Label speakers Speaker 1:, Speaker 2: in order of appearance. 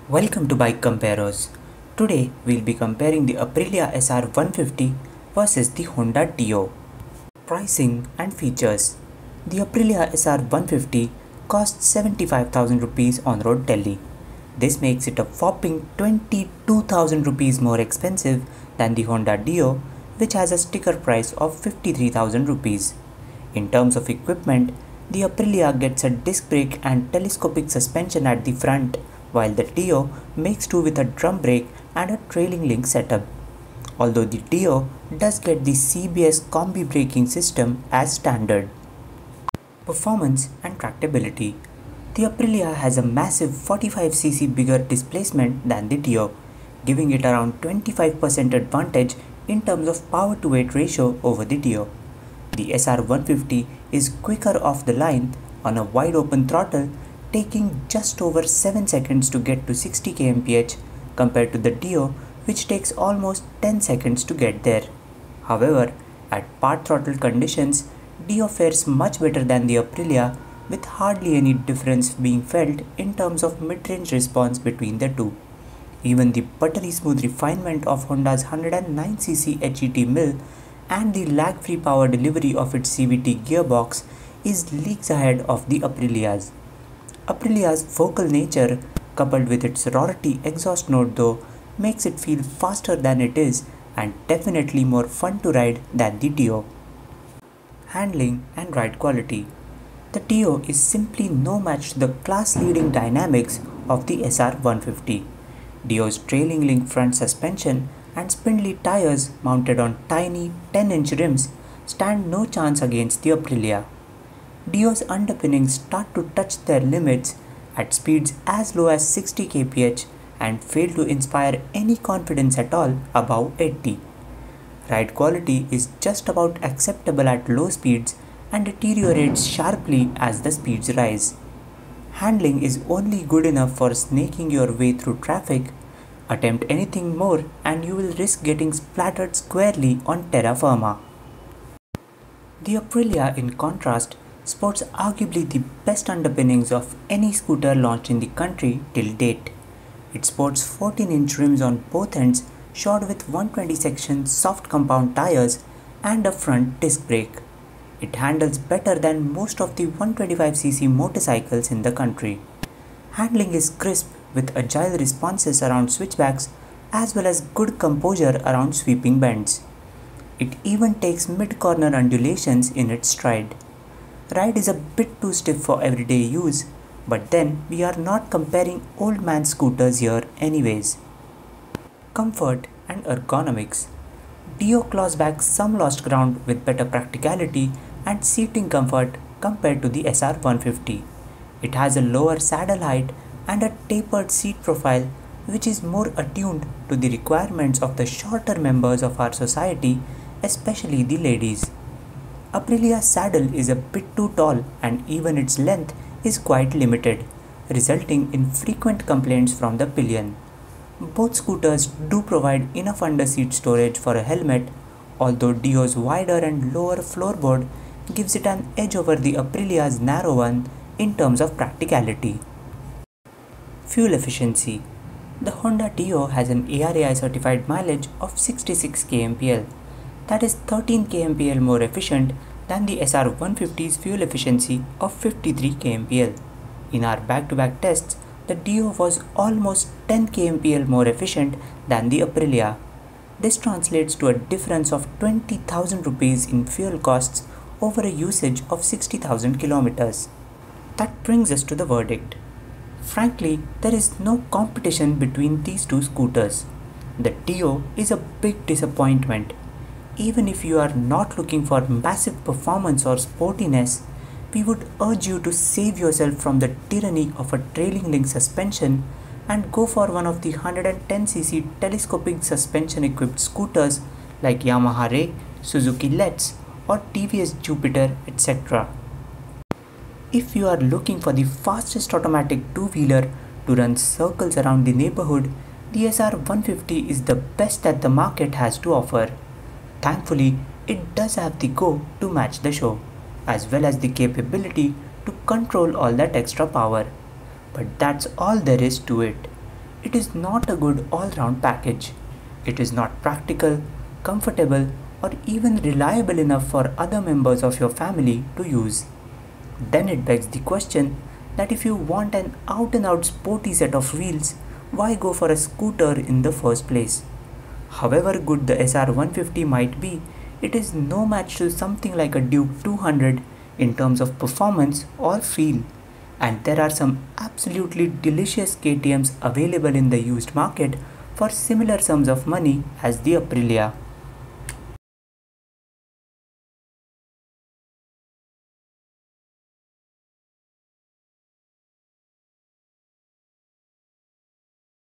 Speaker 1: Welcome to Bike Comparos. Today we'll be comparing the Aprilia SR 150 versus the Honda Dio. Pricing and features. The Aprilia SR 150 costs 75,000 rupees on road Delhi. This makes it a whopping 22,000 rupees more expensive than the Honda Dio, which has a sticker price of 53,000 rupees. In terms of equipment, the Aprilia gets a disc brake and telescopic suspension at the front, while the Dio makes do with a drum brake and a trailing link setup. Although the Dio does get the CBS combi braking system as standard. Performance and tractability. The Aprilia has a massive 45cc bigger displacement than the Dio, giving it around 25% advantage in terms of power to weight ratio over the Dio. The SR 150 is quicker off the line on a wide open throttle, taking just over 7 seconds to get to 60 kmph compared to the Dio, which takes almost 10 seconds to get there. However, at part throttle conditions, Dio fares much better than the Aprilia, with hardly any difference being felt in terms of mid-range response between the two. Even the buttery smooth refinement of Honda's 109cc HET mill and the lag-free power delivery of its CVT gearbox is leagues ahead of the Aprilia's. Aprilia's vocal nature, coupled with its rotary exhaust note though, makes it feel faster than it is and definitely more fun to ride than the Dio. Handling and ride quality. The Dio is simply no match to the class-leading dynamics of the SR 150. Dio's trailing link front suspension and spindly tires mounted on tiny 10-inch rims stand no chance against the Aprilia. Dio's underpinnings start to touch their limits at speeds as low as 60 kph and fail to inspire any confidence at all above 80. Ride quality is just about acceptable at low speeds and deteriorates sharply as the speeds rise. Handling is only good enough for snaking your way through traffic. Attempt anything more and you will risk getting splattered squarely on terra firma. The Aprilia, in contrast, sports arguably the best underpinnings of any scooter launched in the country till date. It sports 14-inch rims on both ends, shod with 120 section soft compound tires and a front disc brake. It handles better than most of the 125cc motorcycles in the country. Handling is crisp with agile responses around switchbacks as well as good composure around sweeping bends. It even takes mid-corner undulations in its stride. Ride is a bit too stiff for everyday use, but then we are not comparing old man scooters here anyways. Comfort and ergonomics. Dio claws back some lost ground with better practicality and seating comfort compared to the SR 150. It has a lower saddle height and a tapered seat profile which is more attuned to the requirements of the shorter members of our society, especially the ladies. Aprilia's saddle is a bit too tall and even its length is quite limited, resulting in frequent complaints from the pillion. Both scooters do provide enough under-seat storage for a helmet, although Dio's wider and lower floorboard gives it an edge over the Aprilia's narrow one in terms of practicality. Fuel efficiency. The Honda Dio has an ARAI certified mileage of 66 kmpl. That is 13 kmpl more efficient than the SR 150's fuel efficiency of 53 kmpl. In our back-to-back tests, the Dio was almost 10 kmpl more efficient than the Aprilia. This translates to a difference of 20,000 rupees in fuel costs over a usage of 60,000 kilometers. That brings us to the verdict. Frankly, there is no competition between these two scooters. The Dio is a big disappointment. Even if you are not looking for massive performance or sportiness, we would urge you to save yourself from the tyranny of a trailing link suspension and go for one of the 110cc telescopic suspension equipped scooters like Yamaha Ray, Suzuki Let's or TVS Jupiter, etc. If you are looking for the fastest automatic two-wheeler to run circles around the neighborhood, the SR 150 is the best that the market has to offer. Thankfully, it does have the go to match the show, as well as the capability to control all that extra power. But that's all there is to it. it is not a good all-round package. It is not practical, comfortable, or even reliable enough for other members of your family to use. Then it begs the question that if you want an out-and-out sporty set of wheels, why go for a scooter in the first place? However good the SR150 might be, it is no match to something like a Duke 200 in terms of performance or feel. And there are some absolutely delicious KTMs available in the used market for similar sums of money as the Aprilia.